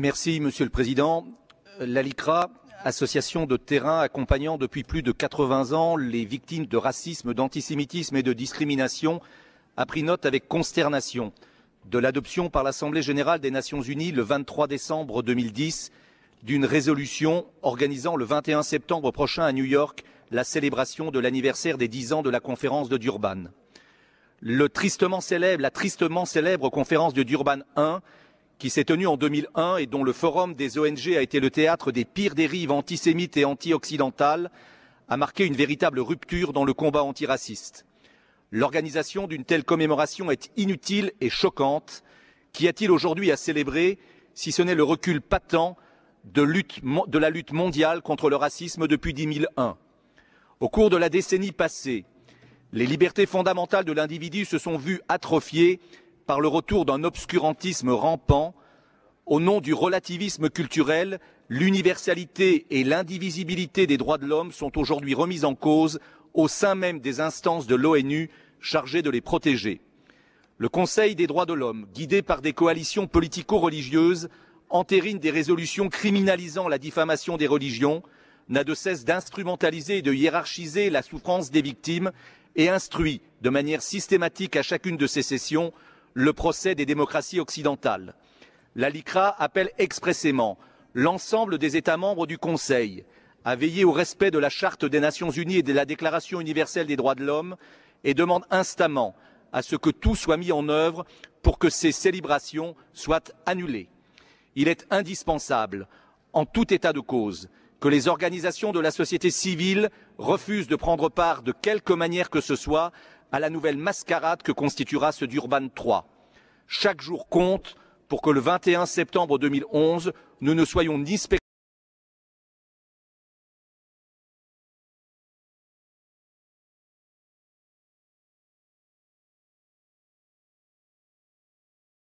Monsieur le Président. La LICRA, association de terrain accompagnant depuis plus de 80 ans les victimes de racisme, d'antisémitisme et de discrimination, a pris note avec consternation de l'adoption par l'Assemblée générale des Nations unies le 23 décembre 2010 d'une résolution organisant le 21 septembre prochain à New York la célébration de l'anniversaire des 10 ans de la conférence de Durban. La tristement célèbre conférence de Durban I, qui s'est tenue en 2001 et dont le Forum des ONG a été le théâtre des pires dérives antisémites et anti-occidentales, a marqué une véritable rupture dans le combat antiraciste. L'organisation d'une telle commémoration est inutile et choquante. Qu'y a-t-il aujourd'hui à célébrer si ce n'est le recul patent de la lutte mondiale contre le racisme depuis 2001? Au cours de la décennie passée, les libertés fondamentales de l'individu se sont vues atrophiées par le retour d'un obscurantisme rampant. Au nom du relativisme culturel, l'universalité et l'indivisibilité des droits de l'homme sont aujourd'hui remises en cause au sein même des instances de l'ONU chargées de les protéger. Le Conseil des droits de l'homme, guidé par des coalitions politico-religieuses, entérine des résolutions criminalisant la diffamation des religions, n'a de cesse d'instrumentaliser et de hiérarchiser la souffrance des victimes et instruit de manière systématique à chacune de ces sessions le procès des démocraties occidentales. La LICRA appelle expressément l'ensemble des États membres du Conseil à veiller au respect de la Charte des Nations Unies et de la Déclaration universelle des droits de l'homme et demande instamment à ce que tout soit mis en œuvre pour que ces célébrations soient annulées. Il est indispensable, en tout état de cause, que les organisations de la société civile refusent de prendre part de quelque manière que ce soit à la nouvelle mascarade que constituera ce Durban III. Chaque jour compte pour que le 21 septembre 2011, nous ne soyons ni spectateurs